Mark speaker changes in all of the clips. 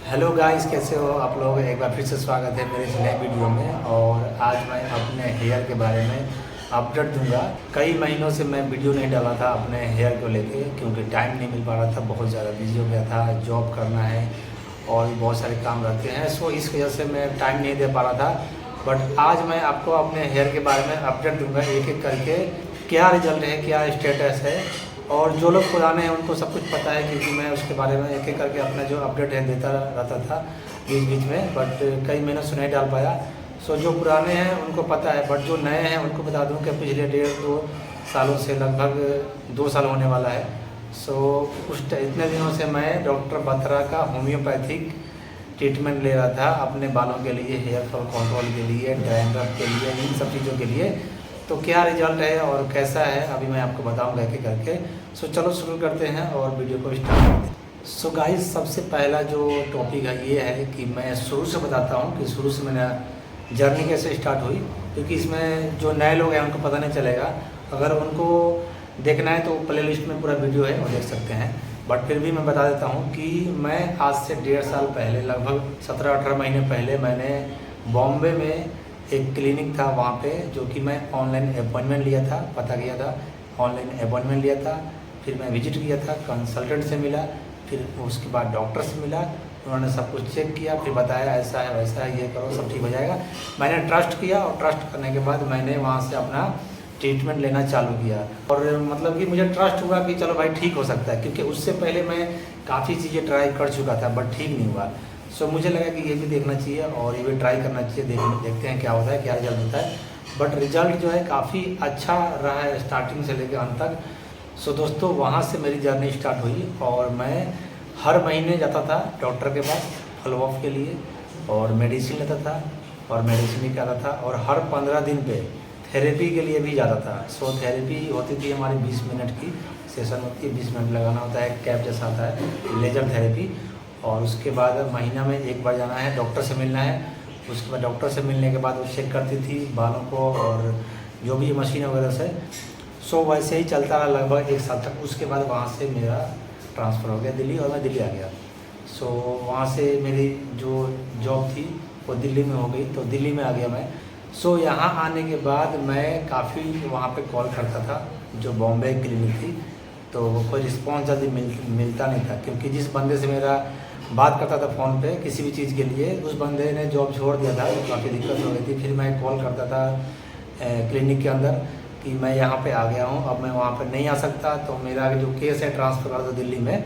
Speaker 1: Hello guys, कैसे हो आप लोग। एक बार फिर से स्वागत है मेरे इस नए वीडियो में। और आज मैं अपने हेयर के बारे में अपडेट दूंगा। कई महीनों से मैं वीडियो नहीं डाला था अपने हेयर को लेके, क्योंकि टाइम नहीं मिल पा रहा था, बहुत ज़्यादा बिजी हो गया था, जॉब करना है और भी बहुत सारे काम रहते हैं। सो इस वजह से मैं टाइम नहीं दे पा रहा था। बट आज मैं आपको अपने हेयर के बारे में अपडेट दूंगा, एक एक करके क्या रिजल्ट है, क्या स्टेटस है। और जो लोग पुराने हैं उनको सब कुछ पता है, क्योंकि मैं उसके बारे में एक एक करके अपना जो अपडेट है देता रहता था बीच बीच में। बट कई महीनों से नहीं डाल पाया। सो जो पुराने हैं उनको पता है, बट जो नए हैं उनको बता दूं कि पिछले 1.5-2 सालों से लगभग 2 साल होने वाला है। सो इतने दिनों से मैं डॉक्टर बत्रा का होम्योपैथिक ट्रीटमेंट ले रहा था अपने बालों के लिए, हेयर फॉल कंट्रोल के लिए, डैंड्रफ के लिए, इन सब चीज़ों के लिए। तो क्या रिजल्ट है और कैसा है अभी मैं आपको बताऊंगा एक एक करके। सो चलो शुरू करते हैं और वीडियो को स्टार्ट करते हैं। सो गाइस, सबसे पहला जो टॉपिक है ये है कि मैं शुरू से बताता हूँ कि शुरू से मेरा जर्नी कैसे स्टार्ट हुई, क्योंकि इसमें जो नए लोग हैं उनको पता नहीं चलेगा। अगर उनको देखना है तो प्ले लिस्ट में पूरा वीडियो है, वो देख सकते हैं। बट फिर भी मैं बता देता हूँ कि मैं आज से 1.5 साल पहले, लगभग 17-18 महीने पहले, मैंने बॉम्बे में एक क्लिनिक था वहाँ पे, जो कि मैं ऑनलाइन अपॉइंटमेंट लिया था, पता किया था, ऑनलाइन अपॉइंटमेंट लिया था। फिर मैं विजिट किया था, कंसल्टेंट से मिला, फिर उसके बाद डॉक्टर से मिला। उन्होंने सब कुछ चेक किया, फिर बताया ऐसा है वैसा है, ये करो सब ठीक हो जाएगा। मैंने ट्रस्ट किया और ट्रस्ट करने के बाद मैंने वहाँ से अपना ट्रीटमेंट लेना चालू किया। और मतलब कि मुझे ट्रस्ट हुआ कि चलो भाई ठीक हो सकता है, क्योंकि उससे पहले मैं काफ़ी चीज़ें ट्राई कर चुका था बट ठीक नहीं हुआ। सो मुझे लगा कि ये भी देखना चाहिए और ये भी ट्राई करना चाहिए, देखते हैं क्या होता है, क्या रिजल्ट होता है। बट रिजल्ट जो है काफ़ी अच्छा रहा है स्टार्टिंग से लेकर अंत तक। सो दोस्तों, वहाँ से मेरी जर्नी स्टार्ट हुई और मैं हर महीने जाता था डॉक्टर के पास फॉलोअप के लिए, और मेडिसिन लेता था और मेडिसिन भी खाता था। और हर 15 दिन पे थेरेपी के लिए भी जाता था। सो थेरेपी होती थी हमारी 20 मिनट की सेशन होती है, 20 मिनट लगाना होता है, कैप जैसा आता है, लेजर थेरेपी। और उसके बाद महीना में एक बार जाना है, डॉक्टर से मिलना है। उसके बाद डॉक्टर से मिलने के बाद वो चेक करती थी बालों को और जो भी मशीन वगैरह से। सो वैसे ही चलता रहा लगभग 1 साल तक। उसके बाद वहाँ से मेरा ट्रांसफ़र हो गया दिल्ली और मैं दिल्ली आ गया। सो वहाँ से मेरी जो जॉब थी वो दिल्ली में हो गई, तो दिल्ली में आ गया मैं। सो यहाँ आने के बाद मैं काफ़ी वहाँ पे कॉल करता था, जो बॉम्बे क्लिनिक थी, तो कोई रिस्पॉन्स जल्दी मिलता नहीं था, क्योंकि जिस बंदे से मेरा बात करता था फ़ोन पे किसी भी चीज़ के लिए, उस बंदे ने जॉब छोड़ दिया था, तो काफ़ी दिक्कत हो गई थी। फिर मैं कॉल करता था क्लिनिक के अंदर कि मैं यहाँ पे आ गया हूँ, अब मैं वहाँ पे नहीं आ सकता, तो मेरा जो केस है ट्रांसफ़र कर दो दिल्ली में।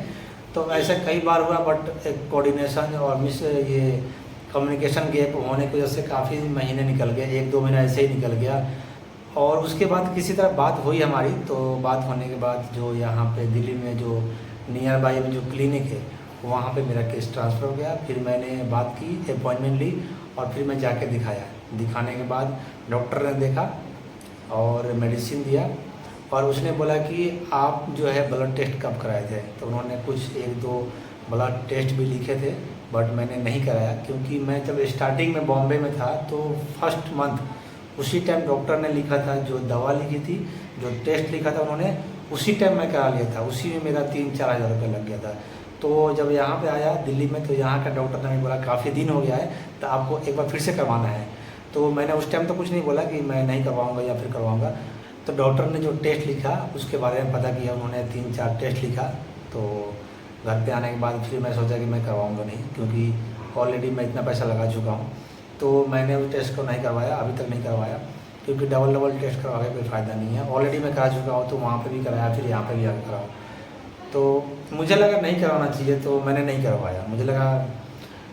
Speaker 1: तो ऐसा कई बार हुआ, बट एक कोऑर्डिनेशन और ये कम्युनिकेशन गैप होने की वजह से काफ़ी महीने निकल गए, 1-2 महीना ऐसे ही निकल गया। और उसके बाद किसी तरह बात हुई हमारी, तो बात होने के बाद जो यहाँ पे दिल्ली में जो नियर बाई में जो क्लिनिक है वहाँ पे मेरा केस ट्रांसफ़र हो गया। फिर मैंने बात की, अपॉइंटमेंट ली और फिर मैं जाके दिखाया। दिखाने के बाद डॉक्टर ने देखा और मेडिसिन दिया, और उसने बोला कि आप जो है ब्लड टेस्ट कब कराए थे। तो उन्होंने कुछ 1-2 ब्लड टेस्ट भी लिखे थे, बट मैंने नहीं कराया, क्योंकि मैं जब स्टार्टिंग में बॉम्बे में था तो फर्स्ट मंथ उसी टाइम डॉक्टर ने लिखा था, जो दवा लिखी थी, जो टेस्ट लिखा था उन्होंने, उसी टाइम मैं करा लिया था। उसी में मेरा 3-4 हज़ार रुपये लग गया था। तो जब यहाँ पे आया दिल्ली में, तो यहाँ का डॉक्टर ने बोला काफ़ी दिन हो गया है, तो आपको एक बार फिर से करवाना है। तो मैंने उस टाइम तो कुछ नहीं बोला कि मैं नहीं करवाऊँगा या फिर करवाऊँगा। तो डॉक्टर ने जो टेस्ट लिखा उसके बारे में पता किया, उन्होंने 3-4 टेस्ट लिखा। तो घर पे आने के बाद फिर मैं सोचा कि मैं करवाऊँगा नहीं, क्योंकि ऑलरेडी मैं इतना पैसा लगा चुका हूँ। तो मैंने उस टेस्ट को नहीं करवाया, अभी तक नहीं करवाया, क्योंकि डबल टेस्ट करवा के कोई फ़ायदा नहीं है। ऑलरेडी मैं करा चुका हूँ, तो वहाँ पे भी कराया, फिर यहाँ पे भी आकर कराऊँ। तो मुझे लगा नहीं करवाना चाहिए, तो मैंने नहीं करवाया। मुझे लगा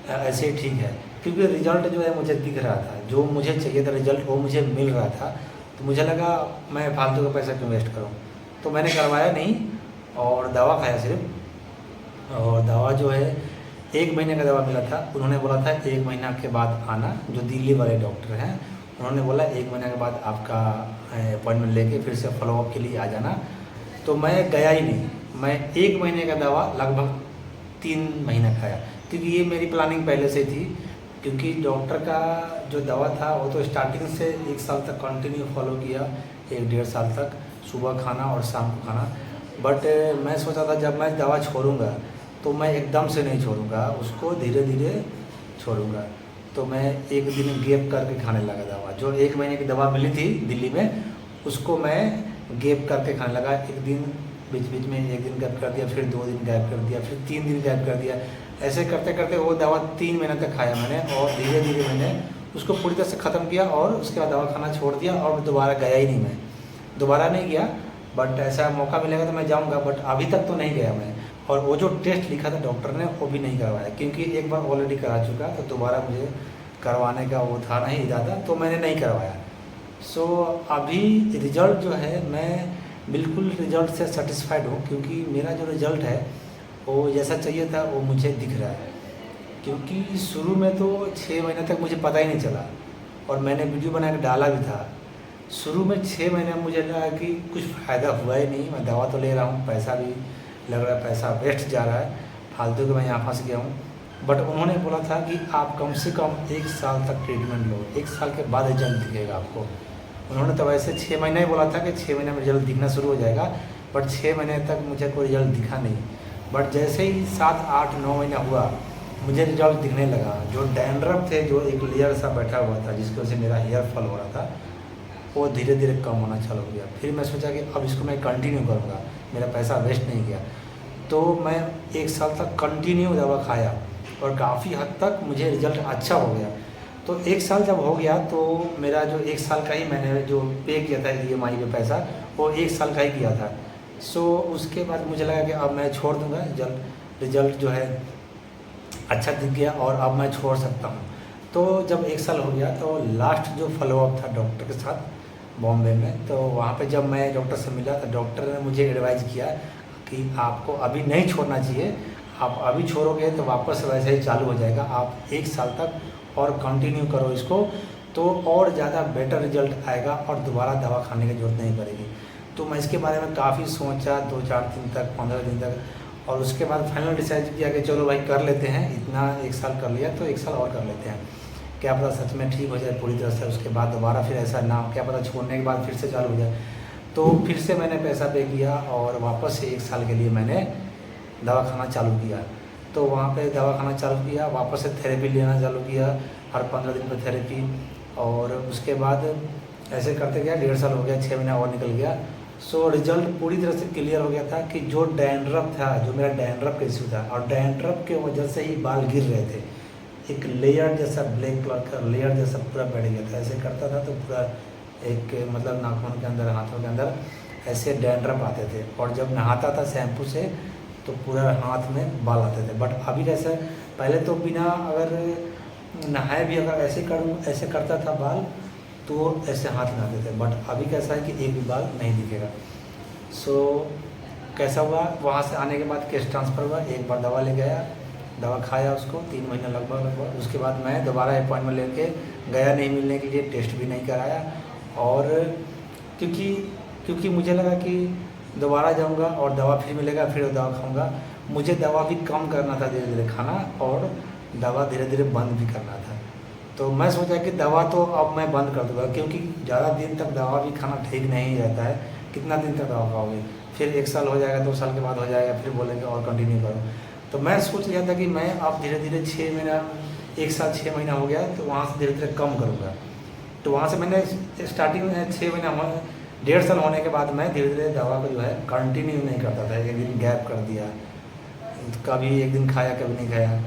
Speaker 1: ऐसे ही ठीक है, क्योंकि रिज़ल्ट जो है मुझे दिख रहा था, जो मुझे चाहिए था रिज़ल्ट वो मुझे मिल रहा था। तो मुझे लगा मैं फालतू का पैसा क्यों वेस्ट करूँ, तो मैंने करवाया नहीं और दवा खाया सिर्फ। और दवा जो है 1 महीने का दवा मिला था। उन्होंने बोला था 1 महीना के बाद आना, जो दिल्ली वाले डॉक्टर हैं, उन्होंने बोला 1 महीने के बाद आपका अपॉइंटमेंट लेके फिर से फॉलोअप के लिए आ जाना। तो मैं गया ही नहीं। मैं 1 महीने का दवा लगभग 3 महीना खाया, क्योंकि ये मेरी प्लानिंग पहले से थी। क्योंकि डॉक्टर का जो दवा था वो तो स्टार्टिंग से 1 साल तक कंटिन्यू फॉलो किया, 1-1.5 साल तक, सुबह खाना और शाम को खाना। बट मैं सोचा था जब मैं दवा छोड़ूंगा तो मैं एकदम से नहीं छोड़ूंगा, उसको धीरे धीरे छोड़ूंगा। तो मैं एक दिन गैप करके खाने लगा दवा। जो 1 महीने की दवा मिली थी दिल्ली में, उसको मैं गैप करके खाने लगा। एक दिन बीच बीच में 1 दिन गैप कर दिया, फिर 2 दिन गैप कर दिया, फिर 3 दिन गैप कर दिया। ऐसे करते करते वो दवा 3 महीने तक खाया मैंने, और धीरे धीरे मैंने उसको पूरी तरह से ख़त्म किया। और उसके बाद दवा खाना छोड़ दिया, और दोबारा गया ही नहीं। मैं दोबारा नहीं गया, बट ऐसा मौका मिलेगा तो मैं जाऊँगा, बट अभी तक तो नहीं गया मैं। और वो जो टेस्ट लिखा था डॉक्टर ने, वो भी नहीं करवाया, क्योंकि एक बार ऑलरेडी करा चुका, तो दोबारा मुझे करवाने का वो था नहीं इरादा, तो मैंने नहीं करवाया। सो अभी रिज़ल्ट जो है, मैं बिल्कुल रिज़ल्ट से सेटिस्फाइड हूँ, क्योंकि मेरा जो रिज़ल्ट है वो जैसा चाहिए था वो मुझे दिख रहा है। क्योंकि शुरू में तो 6 महीने तक मुझे पता ही नहीं चला, और मैंने वीडियो बना के डाला भी था। शुरू में 6 महीने में मुझे लगा कि कुछ फ़ायदा हुआ ही नहीं। मैं दवा तो ले रहा हूँ, पैसा भी लग रहा है, पैसा वेस्ट जा रहा है, फालतू के मैं यहाँ फंस गया हूँ। बट उन्होंने बोला था कि आप कम से कम 1 साल तक ट्रीटमेंट लो, 1 साल के बाद रिजल्ट दिखेगा आपको। उन्होंने तो वैसे 6 महीने ही बोला था कि 6 महीने में रिजल्ट दिखना शुरू हो जाएगा, बट 6 महीने तक मुझे कोई रिजल्ट दिखा नहीं। बट जैसे ही 7, 8, 9 महीना हुआ, मुझे रिजल्ट दिखने लगा। जो डैंड्रफ थे, जो एक लेयर सा बैठा हुआ था जिसकी वजह से मेरा हेयर फॉल हो रहा था, वो धीरे धीरे कम होना चालू हो गया। फिर मैं सोचा कि अब इसको मैं कंटिन्यू करूँगा, मेरा पैसा वेस्ट नहीं गया। तो मैं 1 साल तक कंटिन्यू दवा खाया, और काफ़ी हद तक मुझे रिज़ल्ट अच्छा हो गया। तो 1 साल जब हो गया, तो मेरा जो 1 साल का ही मैंने जो पे किया था EMI पे पैसा, वो 1 साल का ही किया था। सो उसके बाद मुझे लगा कि अब मैं छोड़ दूँगा, रिज़ल्ट जो है अच्छा दिख गया, और अब मैं छोड़ सकता हूँ। तो जब 1 साल हो गया, तो लास्ट जो फॉलोअप था डॉक्टर के साथ बॉम्बे में, तो वहाँ पे जब मैं डॉक्टर से मिला, तो डॉक्टर ने मुझे एडवाइज़ किया कि आपको अभी नहीं छोड़ना चाहिए। आप अभी छोड़ोगे तो वापस वैसे ही चालू हो जाएगा। आप 1 साल तक और कंटिन्यू करो इसको, तो और ज़्यादा बेटर रिजल्ट आएगा, और दोबारा दवा खाने की ज़रूरत नहीं पड़ेगी। तो मैं इसके बारे में काफ़ी सोचा, 2-4 दिन तक, 15 दिन तक, और उसके बाद फाइनल डिसाइड किया कि चलो भाई कर लेते हैं। इतना 1 साल कर लिया, तो 1 साल और कर लेते हैं, क्या पता सच में ठीक हो जाए पूरी तरह से। उसके बाद दोबारा फिर ऐसा ना हो, क्या पता छोड़ने के बाद फिर से चालू हो जाए। तो फिर से मैंने पैसा पे किया, और वापस से 1 साल के लिए मैंने दवा खाना चालू किया। तो वहाँ पे दवा खाना चालू किया, वापस से थेरेपी लेना चालू किया, हर 15 दिन पर थेरेपी। और उसके बाद ऐसे करते गया, 1.5 साल हो गया, 6 महीना और निकल गया। सो रिजल्ट पूरी तरह से क्लियर हो गया था कि जो डैंड्रफ था, जो मेरा डैंड्रफ का इशू था, और डैंड्रफ के वजह से ही बाल गिर रहे थे। एक लेयर जैसा ब्लैक कलर का लेयर जैसा पूरा बैठ गया था। ऐसे करता था तो पूरा एक मतलब नाखून के अंदर, हाथों के अंदर ऐसे डैंड्रफ आते थे, और जब नहाता था शैम्पू से तो पूरा हाथ में बाल आते थे। बट अभी कैसे, पहले तो बिना अगर नहाए भी अगर ऐसे करता था बाल, तो ऐसे हाथ में आते थे। बट अभी कैसा है कि एक भी बाल नहीं दिखेगा। सो कैसा हुआ, वहाँ से आने के बाद केस ट्रांसफ़र हुआ, एक बार दवा ले गया, दवा खाया उसको 3 महीने लगभग। उसके बाद मैं दोबारा अपॉइंटमेंट लेके गया नहीं मिलने के लिए, टेस्ट भी नहीं कराया। और क्योंकि मुझे लगा कि दोबारा जाऊंगा और दवा फिर मिलेगा, फिर दवा खाऊंगा। मुझे दवा भी कम करना था धीरे धीरे खाना, और दवा धीरे धीरे बंद भी करना था। तो मैं सोचा कि दवा तो अब मैं बंद कर दूँगा, क्योंकि ज़्यादा दिन तक दवा भी खाना ठीक नहीं रहता है। कितना दिन तक दवा खाओगे, फिर 1 साल हो जाएगा, 2 साल के बाद हो जाएगा, फिर बोलेंगे और कंटिन्यू करो। तो मैं सोच लिया था कि मैं अब धीरे धीरे 6 महीना, 1 साल 6 महीना हो गया, तो वहाँ से धीरे धीरे कम करूँगा। तो वहाँ से मैंने स्टार्टिंग में 6 महीना 1.5 साल होने के बाद मैं धीरे धीरे दवा को जो है कंटिन्यू नहीं करता था। एक दिन गैप कर दिया, कभी एक दिन खाया, कभी नहीं खाया।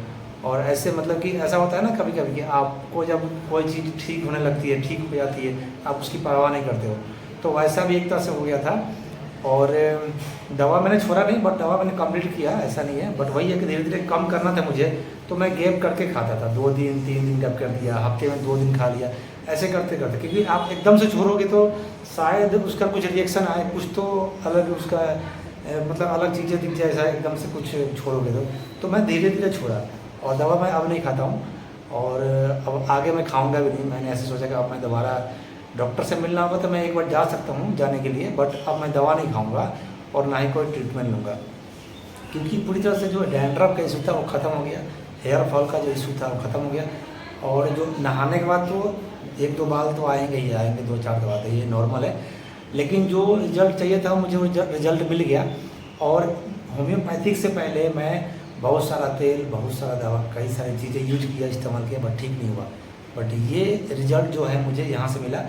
Speaker 1: और ऐसे मतलब कि ऐसा होता है ना कभी कभी कि आपको जब कोई चीज़ ठीक होने लगती है, ठीक हो जाती है, आप उसकी परवाह नहीं करते हो। तो वैसा भी एक तरह से हो गया था। और दवा मैंने छोड़ा नहीं, बट दवा मैंने कंप्लीट किया, ऐसा नहीं है। बट वही है कि धीरे धीरे कम करना था मुझे, तो मैं गैप करके खाता था। 2 दिन 3 दिन गैप कर दिया, हफ्ते में 2 दिन खा लिया, ऐसे करते करते। क्योंकि आप एकदम से छोड़ोगे तो शायद उसका कुछ रिएक्शन आए, कुछ तो अलग उसका मतलब अलग चीज़ें दिख जाए, ऐसा एकदम से कुछ छोड़ोगे तो मैं धीरे धीरे छोड़ा। और दवा मैं अब नहीं खाता हूँ, और अब आगे मैं खाऊंगा भी नहीं। मैंने ऐसे सोचा कि अब मैं दोबारा डॉक्टर से मिलना होगा तो मैं एक बार जा सकता हूँ जाने के लिए, बट अब मैं दवा नहीं खाऊंगा और ना ही कोई ट्रीटमेंट लूँगा। क्योंकि पूरी तरह से जो डैंड्रफ का इशू था वो ख़त्म हो गया, हेयर फॉल का जो इशू था वो ख़त्म हो गया। और जो नहाने के बाद तो 1-2 बाल तो आएंगे ही आएंगे, 2-4 दवा तो ये नॉर्मल है। लेकिन जो रिजल्ट चाहिए था मुझे वो रिजल्ट मिल गया। और होम्योपैथिक से पहले मैं बहुत सारा तेल, बहुत सारा दवा, कई सारी चीज़ें यूज किया, इस्तेमाल किया, बट ठीक नहीं हुआ। बट ये रिज़ल्ट जो है मुझे यहाँ से मिला,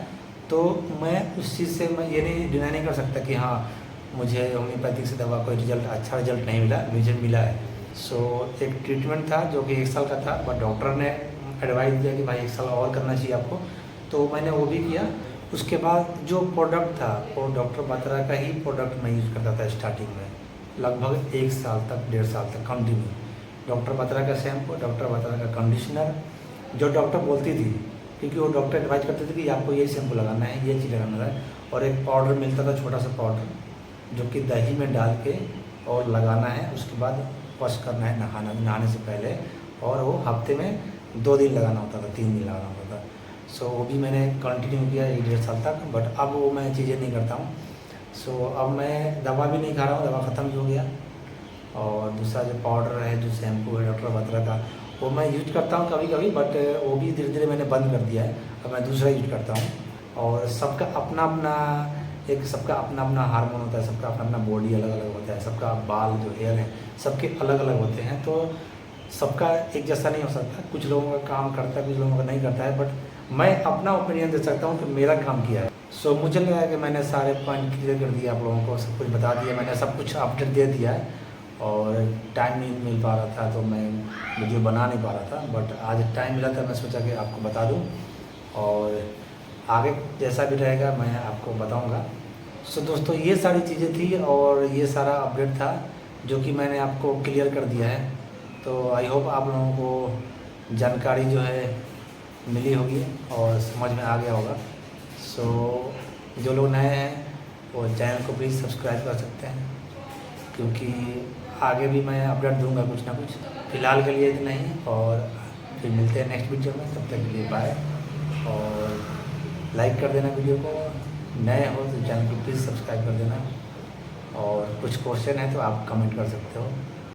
Speaker 1: तो मैं उस चीज़ से मैं ये नहीं डिनाई नहीं कर सकता कि हाँ मुझे होम्योपैथिक से दवा कोई रिज़ल्ट, अच्छा रिज़ल्ट नहीं मिला, मुझे मिला है। सो एक ट्रीटमेंट था जो कि 1 साल का था, बट डॉक्टर ने एडवाइस दिया कि भाई 1 साल और करना चाहिए आपको, तो मैंने वो भी किया। उसके बाद जो प्रोडक्ट था वो डॉक्टर बत्रा का ही प्रोडक्ट मैं यूज़ करता था स्टार्टिंग में, लगभग 1 साल तक, 1.5 साल तक कंटिन्यू। डॉक्टर बत्रा का शैम्पू, डॉक्टर बत्रा का कंडीशनर, जो डॉक्टर बोलती थी, क्योंकि वो डॉक्टर एडवाइस करते थे कि आपको ये शैम्पू लगाना है, ये चीज़ लगाना है। और एक पाउडर मिलता था, छोटा सा पाउडर, जो कि दही में डाल के और लगाना है, उसके बाद वॉश करना है, नहाने से पहले, और वो हफ्ते में 2 दिन लगाना होता था, 3 दिन लगाना होता था। सो वो भी मैंने कंटिन्यू किया 1.5 साल तक, बट अब वो मैं चीज़ें नहीं करता हूँ। सो अब मैं दवा भी नहीं खा रहा हूँ, दवा ख़त्म ही हो गया। और दूसरा जो पाउडर है, जो शैम्पू है डॉक्टर बत्रा का, वो मैं यूज करता हूँ कभी कभी, बट वो भी धीरे धीरे मैंने बंद कर दिया है। अब मैं दूसरा यूज करता हूँ। और सबका अपना अपना सबका अपना अपना हार्मोन होता है, सबका अपना अपना बॉडी अलग अलग होता है, सबका बाल जो हेयर है सबके अलग अलग होते हैं, तो सबका एक जैसा नहीं हो सकता। कुछ लोगों का काम करता है, कुछ लोगों का नहीं करता है, बट मैं अपना ओपिनियन दे सकता हूँ कि मेरा काम किया है। सो मुझे लगा कि मैंने सारे पॉइंट क्लियर कर दिया, आप लोगों को सब कुछ बता दिया, मैंने सब कुछ अपडेट दे दिया है। और टाइम नहीं मिल पा रहा था तो मैं वीडियो बना नहीं पा रहा था, बट आज टाइम मिला था, मैं सोचा कि आपको बता दूं, और आगे जैसा भी रहेगा मैं आपको बताऊंगा। सो दोस्तों, ये सारी चीज़ें थी और ये सारा अपडेट था जो कि मैंने आपको क्लियर कर दिया है। तो आई होप आप लोगों को जानकारी जो है मिली होगी और समझ में आ गया होगा। सो जो लोग नए हैं वो चैनल को प्लीज़ सब्सक्राइब कर सकते हैं, क्योंकि आगे भी मैं अपडेट दूंगा कुछ ना कुछ। फ़िलहाल के लिए इतना ही, और फिर मिलते हैं नेक्स्ट वीडियो में। तब तक के लिए बाय, और लाइक कर देना वीडियो को, नए हो तो चैनल को प्लीज़ सब्सक्राइब कर देना, और कुछ क्वेश्चन है तो आप कमेंट कर सकते हो।